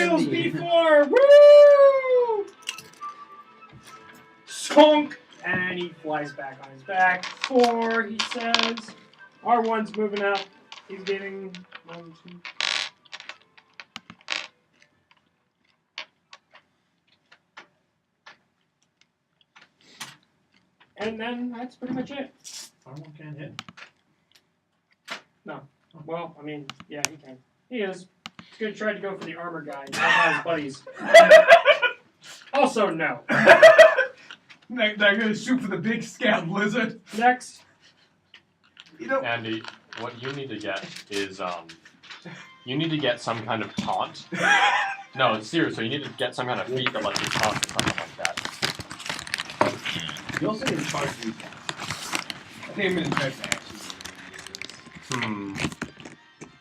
kills me. before. Woo! Skunk! And he flies back on his back. 4, he says. R1's moving up. He's getting 1, 2. And then that's pretty much it. R1 can't hit. No. Well, I mean, yeah, he can. He is. He's going to try to go for the armor guy. Not his buddies. Also, no. They're gonna shoot for the big scaled lizard. Next. You know. Andy, what you need to get is you need to get some kind of taunt. No, seriously, you need to get some kind of feat that lets you taunt or something like that. You also need to charge these guys. I think I'm gonna try to actually.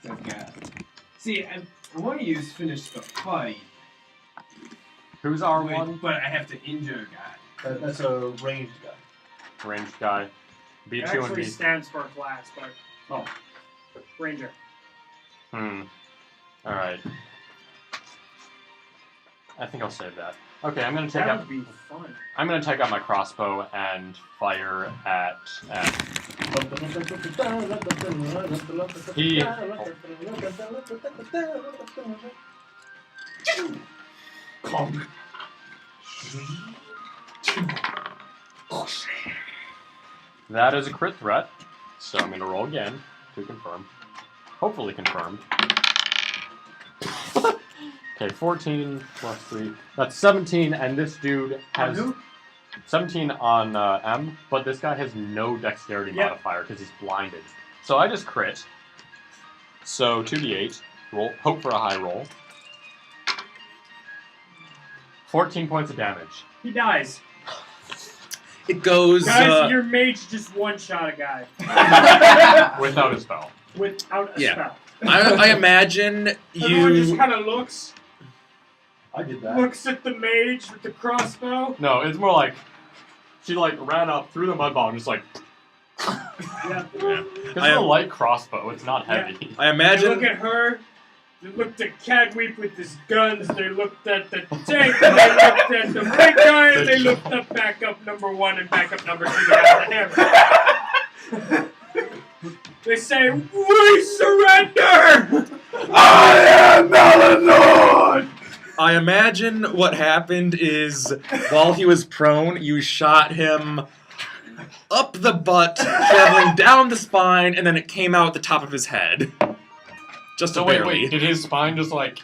That guy. See, I want to use finish the fight. Who's R1? But I have to injure a guy. That's a ranged guy. Ranged guy. It B2 and actually B. stands for class, but... Oh. Ranger. Alright. I think I'll save that. Okay, I'm gonna take That out. would be fun. I'm gonna take out my crossbow and fire at. He. Conk. That is a crit threat, so I'm gonna roll again to confirm. Hopefully confirmed. Okay, 14 plus 3. That's 17, and this dude has 17 on M, but this guy has no dexterity modifier because he's blinded. So I just crit. So 2d8. Roll. Hope for a high roll. 14 points of damage. He dies. It goes. Guys, your mage just one-shot a guy. Without a spell. Without a spell. I imagine Everyone just you. kind of looks. I did that. Looks at the mage with the crossbow. No, it's more like she like ran up through the mud ball and just like. Yeah. It's a light crossbow. It's not heavy. I They imagine. look at her. They looked at Cadweep with his guns. They looked at the tank. They looked at the big guy. And they looked at backup number 1 and backup number 2 that got the hammer. They say, "We surrender." I am Melanord! I imagine what happened is while he was prone, you shot him up the butt, traveling down the spine, and then it came out the top of his head. Just So barely. wait, did his spine just like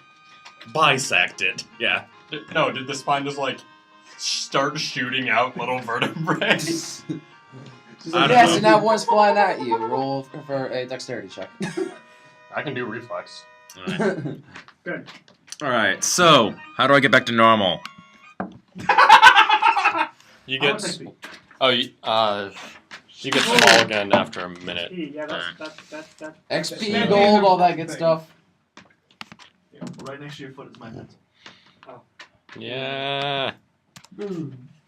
Bisect it. Yeah. no? Did the spine just like start shooting out little vertebrae? She's I like, don't yes, know. and now one's flying at you. Roll for a dexterity check. I can do reflex. Good. Alright, so, how do I get back to normal? You get you get small again after a minute. Yeah, that's XP, gold, all that good stuff. Yeah, right next to your foot is my pencil. Yeah.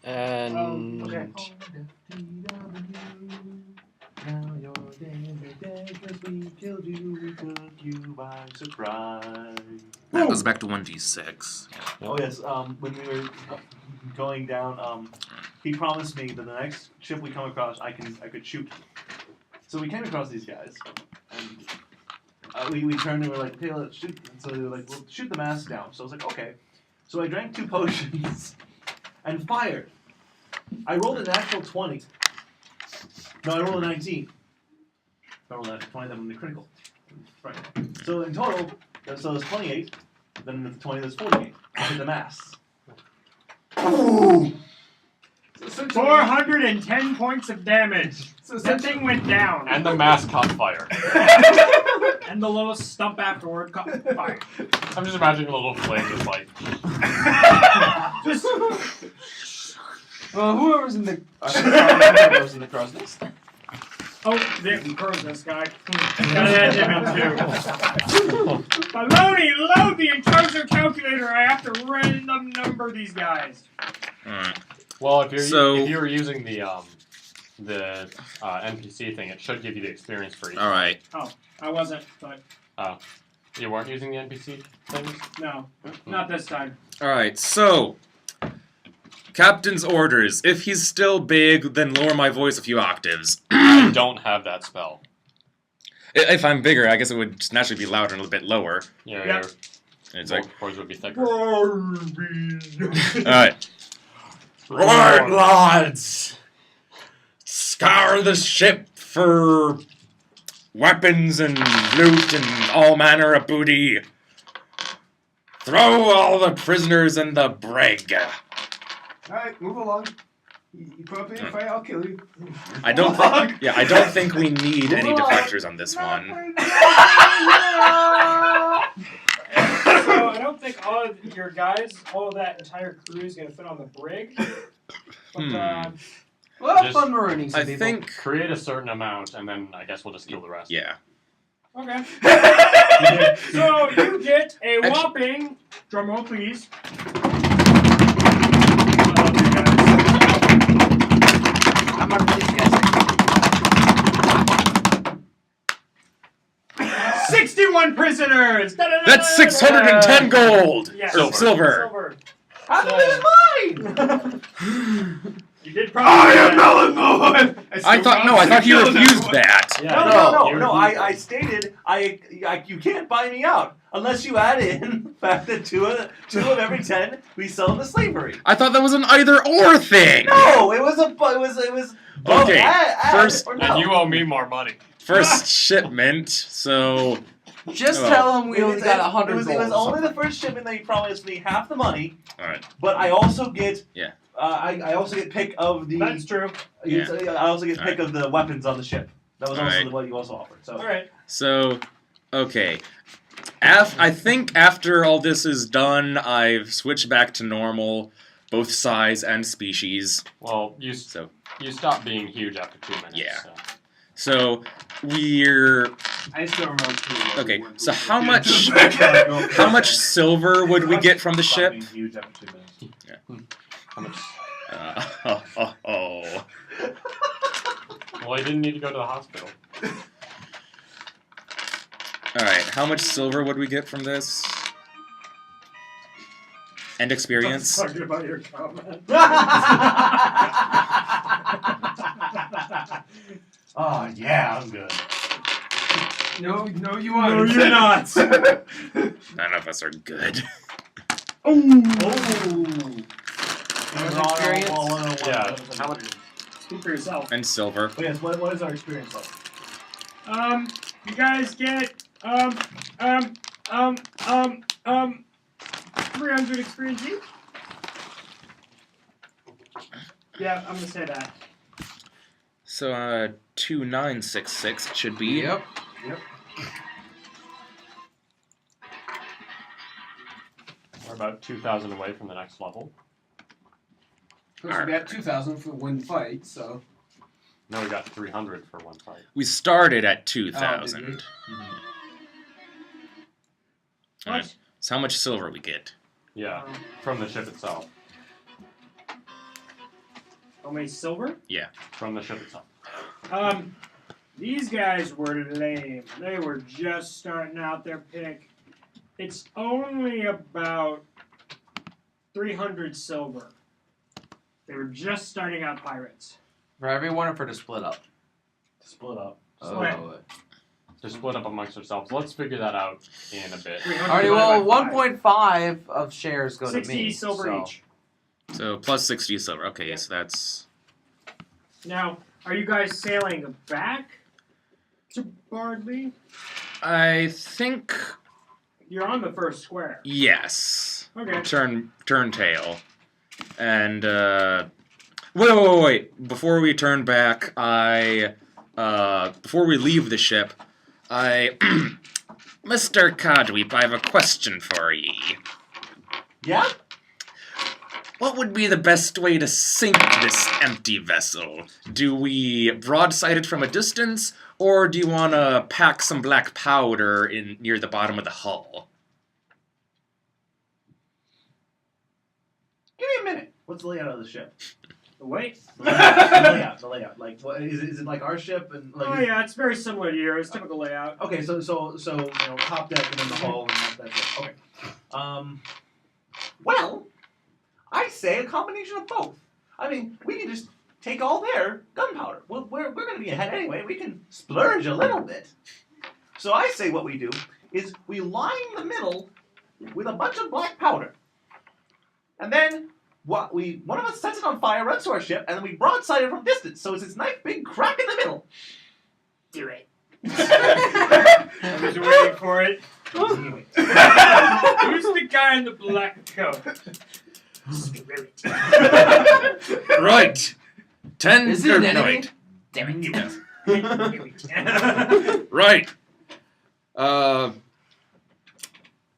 And okay. Now you're dead because we killed you, we took you by surprise. That goes back to 1d6. Oh yes, when we were going down, he promised me that the next ship we come across, I could shoot. So we came across these guys, and we turned and we're like, okay, let's shoot. And so they were like, well, shoot the mask down. So I was like, okay. So I drank 2 potions and fired. I rolled a natural 20. No, I rolled a 19. I rolled a 20, then the critical. Right. So in total, so it's 28. Then the 20, that's 48. I hit the mass. Ooh! 410 points of damage. So That thing went down. and the mask caught fire. And the little stump afterward caught fire. I'm just imagining a little flame just like. Just Well, whoever's in the whoever's in the crow's nest. the crow's guy. Gotta add him in too. Baloney, load the intrusion calculator. I have to random number these guys. Alright. Well, if So- you're using the NPC thing, it should give you the experience for each. Alright. I wasn't, but Oh. You weren't using the NPC things? No, not this time. Alright, so. Captain's orders. If he's still big, then lower my voice a few octaves. I don't have that spell. If I'm bigger, I guess it would just naturally be louder and a little bit lower. Yeah, Yep. And it's your like, voice would be thicker. alright. Right, lads! Scour the ship for weapons and loot and all manner of booty. Throw all the prisoners in the brig. Alright, move along. You put up in a fight, I'll kill you. I don't think. Yeah, I don't think we need any deflectors on this one. So I don't think all of your guys, all of that entire crew is gonna fit on the brig. But, Well, Just- fun marooning some I people. think. Create a certain amount, and then I guess we'll just kill the rest. Yeah. okay. So you get a whopping, drumroll please. I'm not really guessing. 61 prisoners! That's 610 gold! Yeah. Or silver. Silver. How come it's mine? You did probably. Melon I thought he refused that. Yeah, No. I stated you can't buy me out unless you add in the fact that two of every 10 we sell into slavery. I thought that was an either or thing. No, it was. Okay, add first- or no. And you owe me more money. First shipment, so Just Oh. tell him we It only was- got it 100 was, gold. it was only the first shipment that you promised me half the money, alright. but I also get. Yeah. I also get pick of the. That's true. I also get pick of the weapons on the ship. That was also Alright. what you also offered. So. Alright. So okay. I think after all this is done, I've switched back to normal, both size and species. Well, So you stop being huge after 2 minutes. Yeah. So. so we're I still remember too. okay. So how much silver would we get from the ship? Huge after 2 minutes. How much? Oh. Well, you didn't need to go to the hospital. Alright, how much silver would we get from this? And experience? Talking about your comment. Oh yeah, I'm good. No, you No, aren't. you're not. None of us are good. Yeah. How much? Speak for yourself. And silver. But yes, what is our experience level? You guys get 300 experience each. Yeah, I'm gonna say that. So 2966 should be. Yep. We're about 2,000 away from the next level. Plus we got 2,000 for one fight, so. No, we got 300 for one fight. We started at Oh, 2000. did Alright, so how much silver we get? Yeah, from the ship itself. How many silver? From the ship itself. These guys were lame. They were just starting out their pick. It's only about 300 silver. They were just starting out pirates. For everyone or for to split up? Split up. Split. To split up amongst ourselves. Let's figure that out in a bit. 300 Alrighty, divided well, by five. 1.5 of shares go to 60 me. silver so. each. So plus 60 silver. Okay, so that's. Now, are you guys sailing back to Bardley? I think. You're on the first square. Yes. Okay. Turn tail. And, Wait. Before we turn back, before we leave the ship, Mr. Codweep, I have a question for ye. Yeah? What would be the best way to sink this empty vessel? Do we broadside it from a distance, or do you want to pack some black powder in near the bottom of the hull? Give me a minute. What's the layout of the ship? The weight? The layout. Like, what is it like our ship and like? Oh yeah, it's very similar to yours. Typical layout. Okay, so top deck and then the hull and that's it. Okay. Well, I say a combination of both. I mean, we can just take all their gunpowder. Well, we're going to be ahead anyway. We can splurge a little bit. So I say what we do is we line the middle with a bunch of black powder, and then one of us sets it on fire, runs to our ship, and then we broadside it from distance. So it's this nice big crack in the middle. Do it. I was waiting for it. Who's the guy in the black coat? Spirit. Right. 10. Is it an no, enemy? wait. Damn it. Right.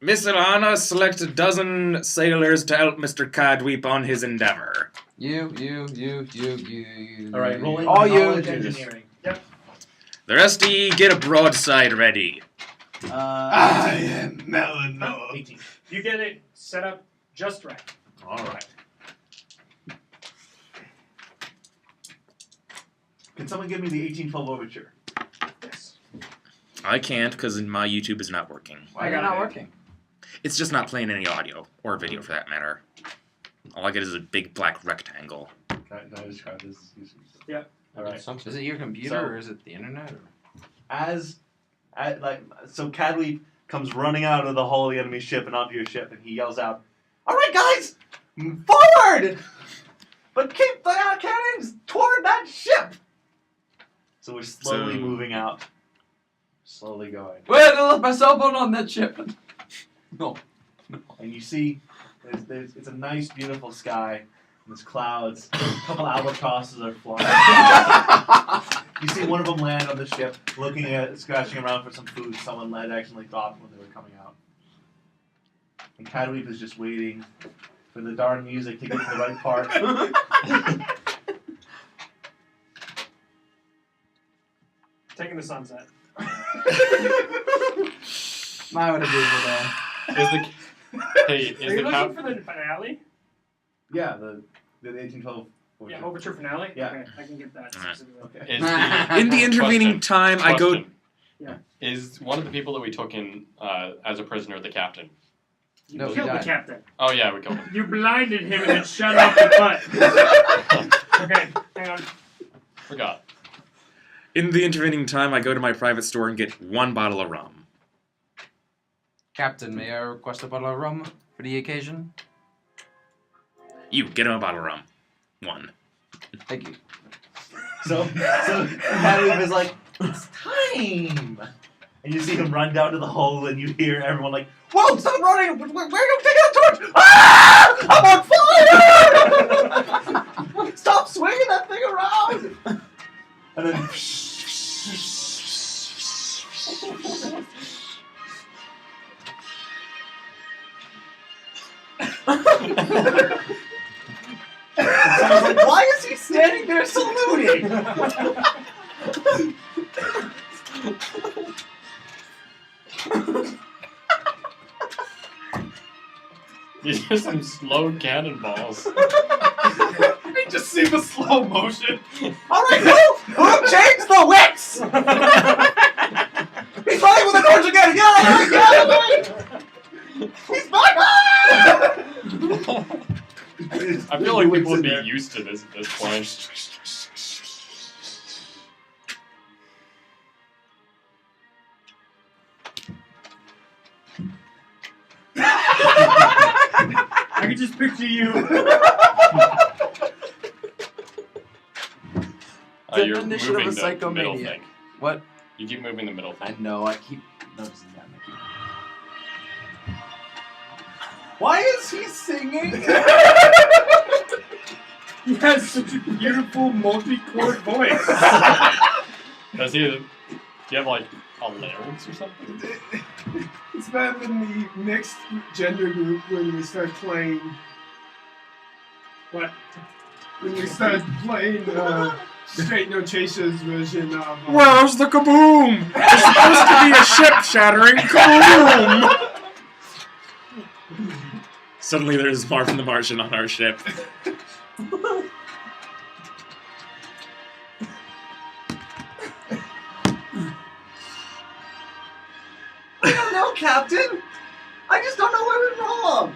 Miss Ilana, select a dozen sailors to help Mr. Cadweep on his endeavor. You. All right, rolling All you. knowledge engineering. The rest of ye get a broadside ready. I am Melanoa. 18. You get it set up just right. All right. Can someone give me the 1812 overture? Yes. I can't because my YouTube is not working. Why are you not working? It's just not playing any audio or video for that matter. All I get is a big black rectangle. Can I describe this? Yep. All right. Is it your computer So- or is it the internet? Or? So Cadweep comes running out of the hull of the enemy ship and onto your ship, and he yells out, "All right, guys, forward! But keep the cannons toward that ship." So we're slowly moving out, slowly going, Wait, I left my cell phone on that ship. No. and you see, it's a nice, beautiful sky. And there's clouds. A couple albatrosses are flying. You see one of them land on the ship, scratching around for some food someone had accidentally dropped when they were coming out. And Cadweep is just waiting for the darn music to get to the right part. Taking the sunset. I would agree with that. Is the Are you the looking cap? for the finale? Yeah, the 1812. Yeah, overture finale? Yeah. Okay, I can get that. Alright. specifically. Okay. Is the In the intervening time, I go. question. Yeah. Is one of the people that we took in as a prisoner the captain? You No, he killed the died. captain. Oh yeah, we killed him. You blinded him and then shut off the butt. Okay, hang on. Forgot. In the intervening time, I go to my private store and get one bottle of rum. Captain, may I request a bottle of rum for the occasion? You get him a bottle of rum. One. Thank you. So Cadweep is like, "It's time!" And you see him run down to the hull, and you hear everyone like, "Whoa, stop running! Where are you taking the torch? Ah! I'm on fire! Stop swinging that thing around!" And then... Someone's like, "Why is he standing there saluting?" These are some slow cannonballs. I just see the slow motion. All right, who changed the wicks? He's fighting with the torch again. Yeah. He's back. I feel like people would be used to this at this point. I can just picture you. You're Definition of moving a the middle psychomaniac. thing. What? You keep moving the middle I thing. know, I keep noticing that. Why is he singing? He has such a beautiful multi-chord voice. Does he? Do you have like a larynx or something? It's better than the mixed gender group when we start playing. What? When we start playing Straight No Chasers version of. Where's the kaboom? It's supposed to be a ship-shattering kaboom! Suddenly there's Marvin the Martian on our ship. wrong, Captain. I just don't know where we're wrong.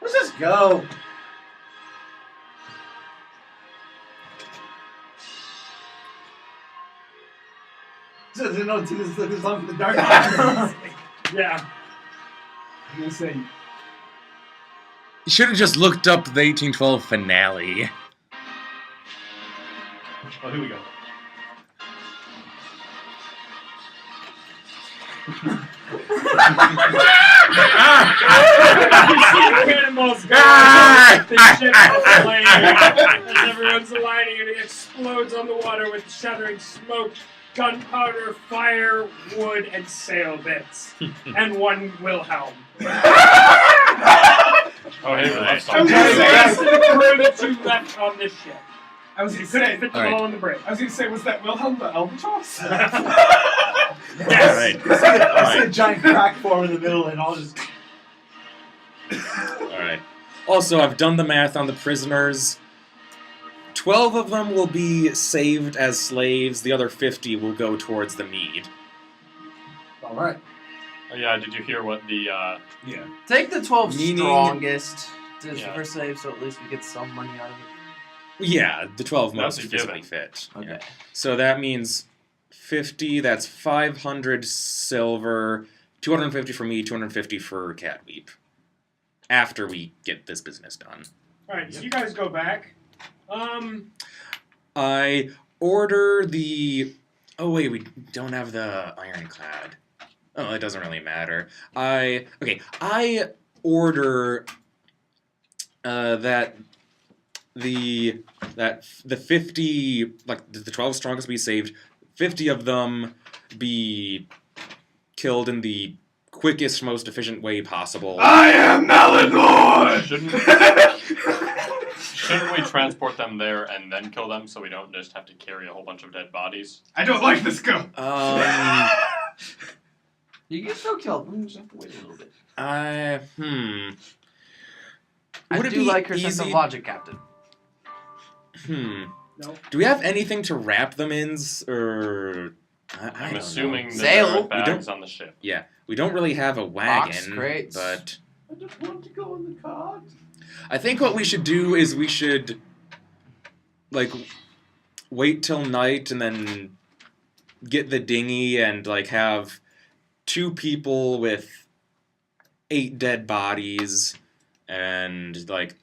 Let's just go. So, no, it took this long for the dark. Yeah. I'm gonna say, You should have just looked up the 1812 finale. Oh, here we go. You see the cannonballs go, the ship aflame, as everyone's aligning, and it explodes on the water with shattering smoke, gunpowder, fire, wood, and sail bits, and one Wilhelm. Oh, hey, we left And something. the rest of the crew that you left on this ship. I was You gonna couldn't say, fit them Alright. all in the brig. I was gonna say, was that Wilhelm the albatross? Yes. Alright. I see a giant crack form in the middle, and I'll just. Alright. Also, I've done the math on the prisoners. 12 of them will be saved as slaves, the other 50 will go towards the mead. All right. Oh, yeah, did you hear what the, Yeah. Take the 12 Meaning- strongest Yeah. for save, so at least we get some money out of it. Yeah, the 12 most That's a physically given. fit. Okay. Yeah. So that means 50, that's 500 silver, 250 for me, 250 for Catweep. After we get this business done. Alright, so you guys go back. I order the... Oh wait, we don't have the ironclad. Oh, it doesn't really matter. I order that the 50, like the 12 strongest be saved, 50 of them be killed in the quickest, most efficient way possible. I am Malinor! shouldn't we transport them there and then kill them so we don't just have to carry a whole bunch of dead bodies? I don't like this girl. You can still kill them, you just have to wait a little bit. I Would it do be like her sense of easy- logic, Captain. No. Do we have anything to wrap them in, or I I'm don't assuming know. that Sail. there are We bags on the ship. Yeah, we don't really have a wagon, crates. but I just want to go in the cart. I think what we should do is we should like wait till night and then get the dinghy and like have 2 people with 8 dead bodies and like,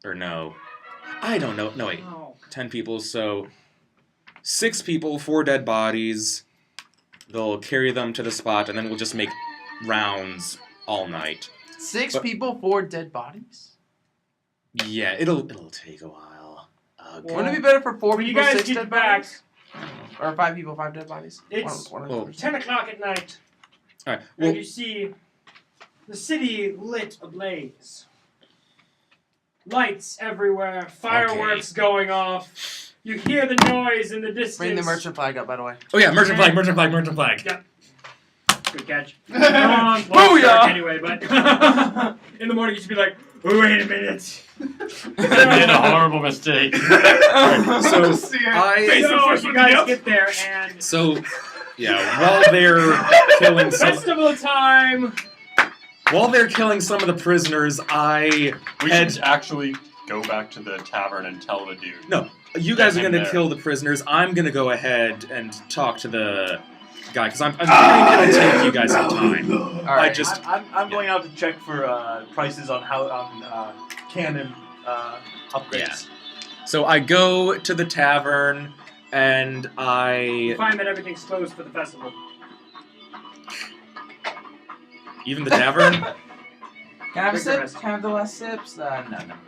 or no, I don't know. No wait, 10 people. So 6 people, 4 dead bodies. They'll carry them to the spot, and then we'll just make rounds all night. 6 But- people, 4 dead bodies? Yeah, it'll take a while. Wouldn't it be better for 4 When you people, guys 6 get dead back, bodies? Or 5 people, 5 dead bodies? It's- One of well, those. 10 o'clock at night, All right. and Well, you see the city lit ablaze. Lights everywhere, fireworks going off. You hear the noise in the distance. Bring the merchant flag up, by the way. oh yeah, merchant flag, merchant flag, merchant flag. Yeah. Good catch. Booyah! Booyah! Anyway, but in the morning you should be like, wait a minute. I did a horrible mistake. So See it. I So you guys get there and so yeah, while they're killing some festival time. of the prisoners, I We Ed- should actually go back to the tavern and tell the dude. No. you guys are Get him gonna there. kill the prisoners. I'm gonna go ahead and talk to the guy because I'm figuring it'll take you guys some time. Alright. I just I'm going out to check for prices on cannon upgrades. Yeah. So I go to the tavern and You I find that everything's closed for the festival. even the tavern. Can I have a Drink the sip? rest. Can I have the last sips? No, never mind.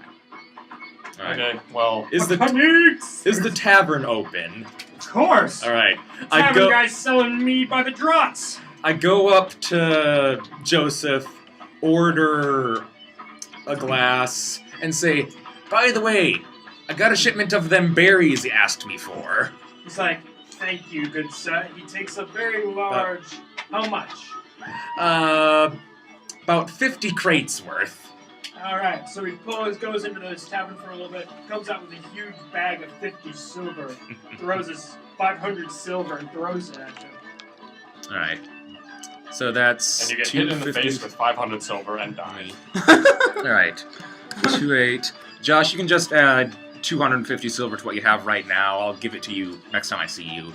All right. Okay, well, Is the tavern open? Of course. All right. I Tavern go. guys selling meat by the draughts. I go up to Joseph, order a glass, and say, "By the way, I got a shipment of them berries you asked me for." He's like, thank you, good sir. He takes a very large. How much? About 50 crates worth. All right, so he goes into this tavern for a little bit, comes out with a huge bag of 50 silver, throws his 500 silver and throws it at you. All right. So that's And you get hit in the 250. face with 500 silver and die. All right, 28. Josh, you can just add 250 silver to what you have right now. I'll give it to you next time I see you.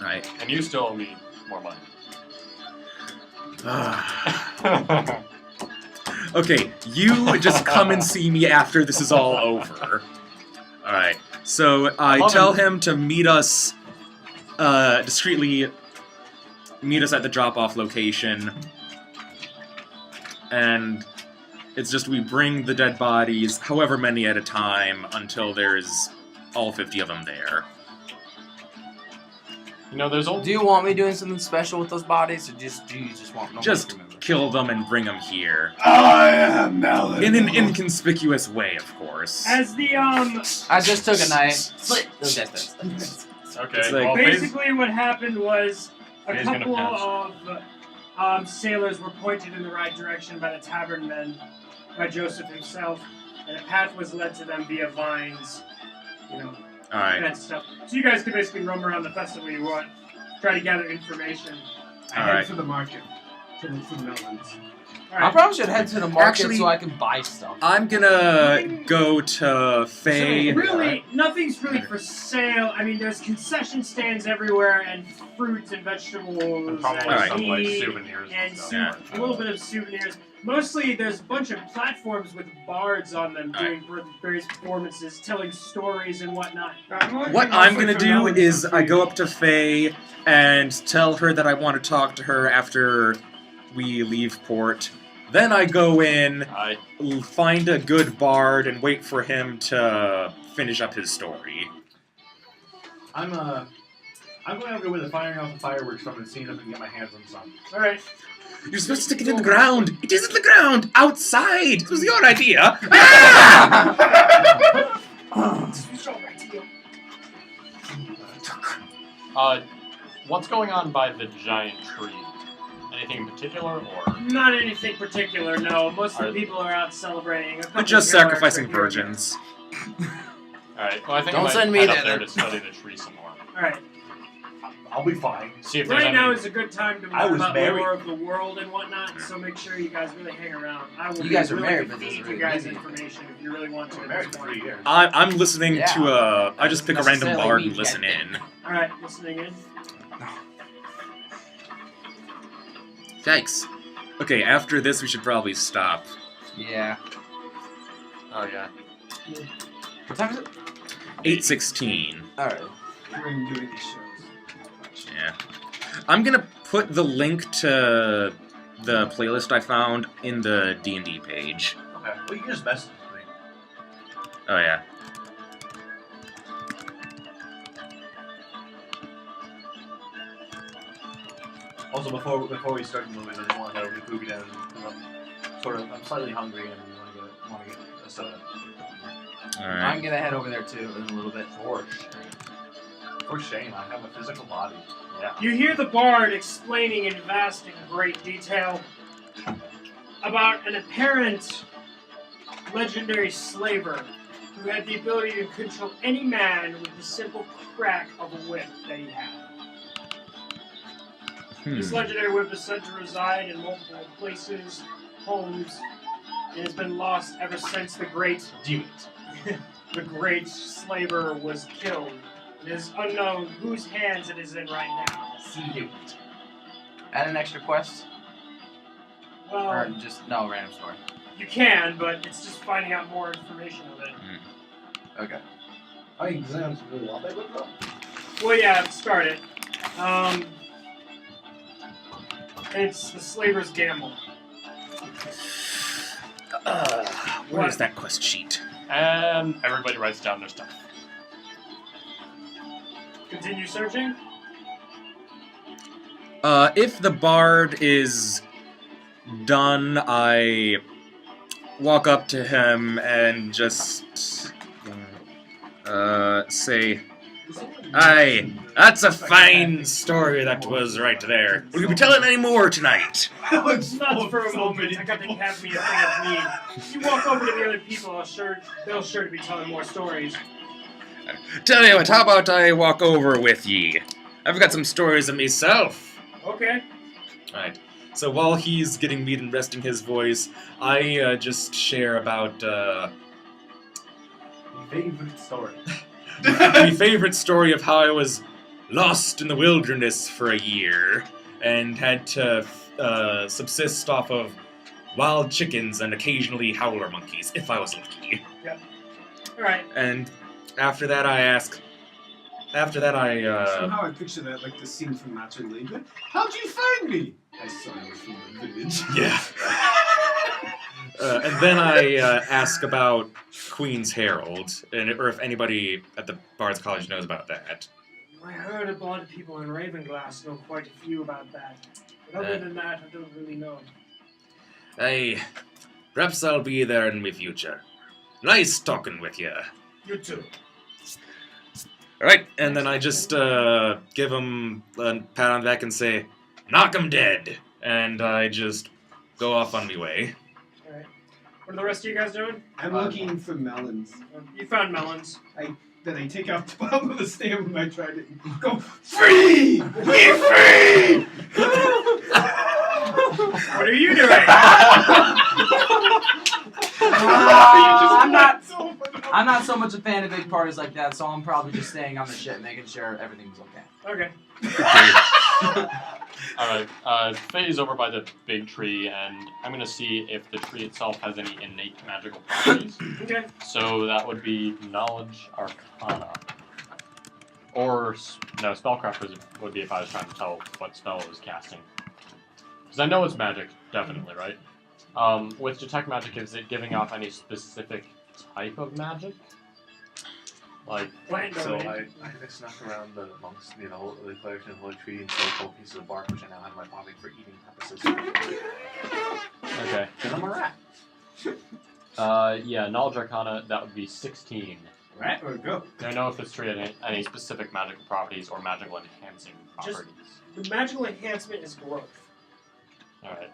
All right. And you still owe me more money. Okay, you just come and see me after this is all over. All right. So I love tell him. him to meet us discreetly. Meet us at the drop-off location, and it's just we bring the dead bodies, however many at a time, until there's all 50 of them there. You know, there's old. Do you want me doing something special with those bodies, or do you just want no Just one to remember? kill them and bring them here. I am Melon. In an inconspicuous way, of course. As the I just took a knife, slit those guys. Okay, It's like- well, Faze- basically what happened was a Faye's gonna couple pass. of sailors were pointed in the right direction by the tavern men, by Joseph himself, and a path was led to them via vines, All right. that stuff. So you guys can basically roam around the festival you want, try to gather information. I All head right. to the market to look for melons. I Alright, probably should head to the market Actually- so I can buy stuff. I'm gonna go to Faye. really, nothing's really for sale. I mean, there's concession stands everywhere, and fruits and vegetables, and probably and Alright. some like meat, souvenirs and stuff. soup, a little bit of souvenirs. Mostly, there's a bunch of platforms with bards on them doing various performances, telling stories and whatnot. What I'm gonna do is I go up to Faye and tell her that I want to talk to her after we leave port. Then I go in, find a good bard, and wait for him to finish up his story. I'm going over with the firing off the fireworks from and seeing if I can get my hands on some. All right. You're supposed to stick it in the ground. It isn't the ground. Outside. It was your idea. Ah! What's going on by the giant tree? Anything in particular, or? Not anything particular, no. Most of Are- the people are out celebrating. A couple We're just here are sacrificing here. virgins. Alright, well I think Don't I might send me head up there, there then. to study the tree some more. All right. I'll be fine. See if there's Right any... now is a good time to I learn was about married. more of the world and whatnot. So make sure you guys really hang around. I will You be guys are willing married, to but it doesn't feed really you guys mean anything. information if you really want to. We're at married this for point. 3 years. I'm listening Yeah. to I just pick a random Necessarily bard mean and listen anything. in. All right, listening in. Yikes. Okay, after this we should probably stop. Yeah. Oh yeah. What time is it? 8:16. Alright. We're gonna do these shows. Yeah. I'm gonna put the link to the playlist I found in the D&D page. Okay. Well, you can just message me. Oh yeah. Also, before we start the movie, I just want to go get food down. I'm slightly hungry and want to get a soda. All I'm right. gonna head over there too in a little bit. For shame, I have a physical body. Yeah. You hear the bard explaining in vast and great detail about an apparent legendary slaver who had the ability to control any man with the simple crack of a whip that he had. This legendary whip is said to reside in multiple places, homes, and has been lost ever since the great slaver was killed. It is unknown whose hands it is in right now. Add an extra quest? Or Well, just, no, random story. you can, but it's just finding out more information of it. Okay. Oh, you designed some really well, with though. Well, yeah, I've started. It's the Slaver's Gamble. Where's that quest sheet? And everybody writes down their stuff. Continue searching. If the bard is done, I walk up to him and just say, "Aye, that's a fine story that was right there. Will you be telling any more tonight?" Not for a moment. I got to have me a thing of mead. You walk over to the other people, they'll sure to be telling more stories. Tell you what, how about I walk over with ye? I've got some stories of myself. Okay. Alright. So while he's getting meat and resting his voice, I just share about Favorite story. my favorite story of how I was lost in the wilderness for a year and had to subsist off of wild chickens and occasionally howler monkeys, if I was lucky. Alright. And after that, Somehow I picture that like the scene from Master League. How'd you find me? I saw you from the village. Yeah. And then I ask about Queen's Herald, or if anybody at the Bard's College knows about that. I heard a lot of people in Ravenglass know quite a few about that. But other than that, I don't really know. Perhaps I'll be there in the future. Nice talking with you. You too. Alright, and then I just give him a pat on the back and say, knock him dead. And I just go off on my way. Alright. What are the rest of you guys doing? I'm looking for melons. You found melons. Then I take out the bottom of the stem and I try to go free! Be free! What are you doing? I'm not so much a fan of big parties like that, so I'm probably just staying on the ship, making sure everything's okay. Okay. Alright, Faye's over by the big tree, and I'm gonna see if the tree itself has any innate magical properties. Okay. So that would be Knowledge Arcana. Or, no, Spellcraft would be if I was trying to tell what spell it was casting. Because I know it's magic, definitely, right? With Detect Magic, is it giving off any specific type of magic? Like, Plant So domain. I snuck around the monks, the clerics in the holy tree and stole 12 pieces of bark, which I now have in my pocket for eating purposes. okay. Because I'm a rat. Yeah, Knowledge Arcana, that would be 16. Rat or go? Do I know if this tree had any specific magical properties or magical enhancing Just- properties? The magical enhancement is growth. Alright.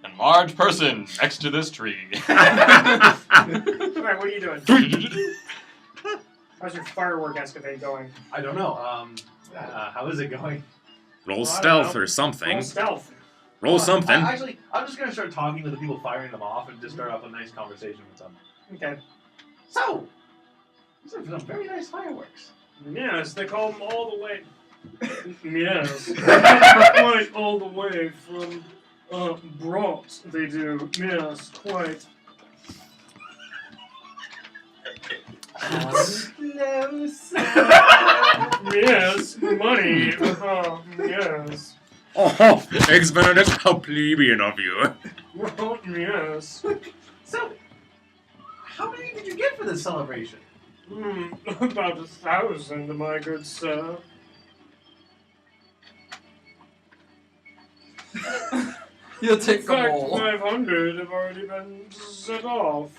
Enlarged person next to this tree. Alright, what are you doing? How's your firework escapade going? I don't know. How is it going? Roll Well, I stealth don't know. or something. Roll stealth. Roll something. Actually, I'm just going to start talking to the people firing them off and just start off a nice conversation with them. Okay. So, these are some very nice fireworks. Yes, they call them all the way. Yes. Quite all the way from Brought, they do. Yes, quite. Yes, money. Yes. Oh, Eggs Benedict, how plebeian of you. Well, yes. So, how many did you get for this celebration? About 1,000, my good sir. You'll In take a fact, bowl. 500 have already been set off.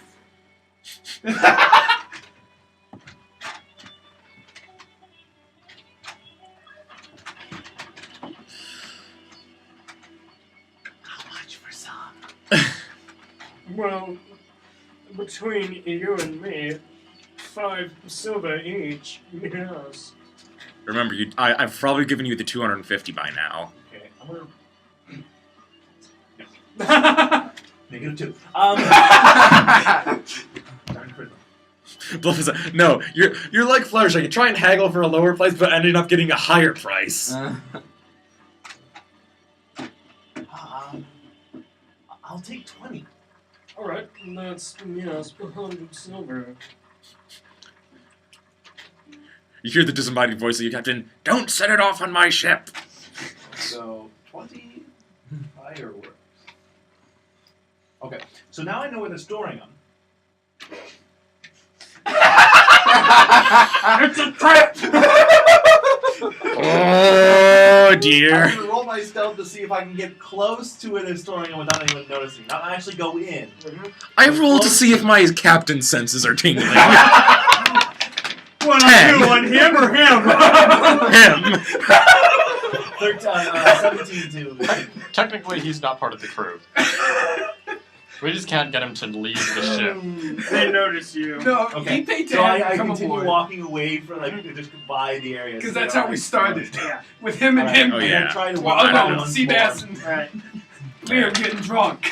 How much for some? Well, between you and me, 5 silver each. Yes. Remember, I've probably given you the 250 by now. Okay, I'm going to... -2. Darn critical. Bluff is no, you're like Flourish. I can try and haggle for a lower price, but ended up getting a higher price. I'll take 20. Alright, that's, yes, 100 silver. You hear the disembodied voice of your captain. Don't set it off on my ship. So, 20 fireworks. Okay, so now I know where they're storing them. It's a trap! Oh I'm dear. gonna roll my stealth to see if I can get close to where they're storing them without anyone noticing. Not actually go in. I rolled to see if my captain senses are tingling. What, on 10. you, on him or him? Him. 17 to... Technically, he's not part of the crew. We just can't get him to leave the ship. They notice you. No, Okay. he paid to So have I him come continue aboard. walking away for like just by the area. Because so that's they're how we like- started. Yeah. With him and Alright. him. Oh, I'm yeah. gonna try to Well, walk no, around no, once Seabass more. and Right. Leo getting drunk.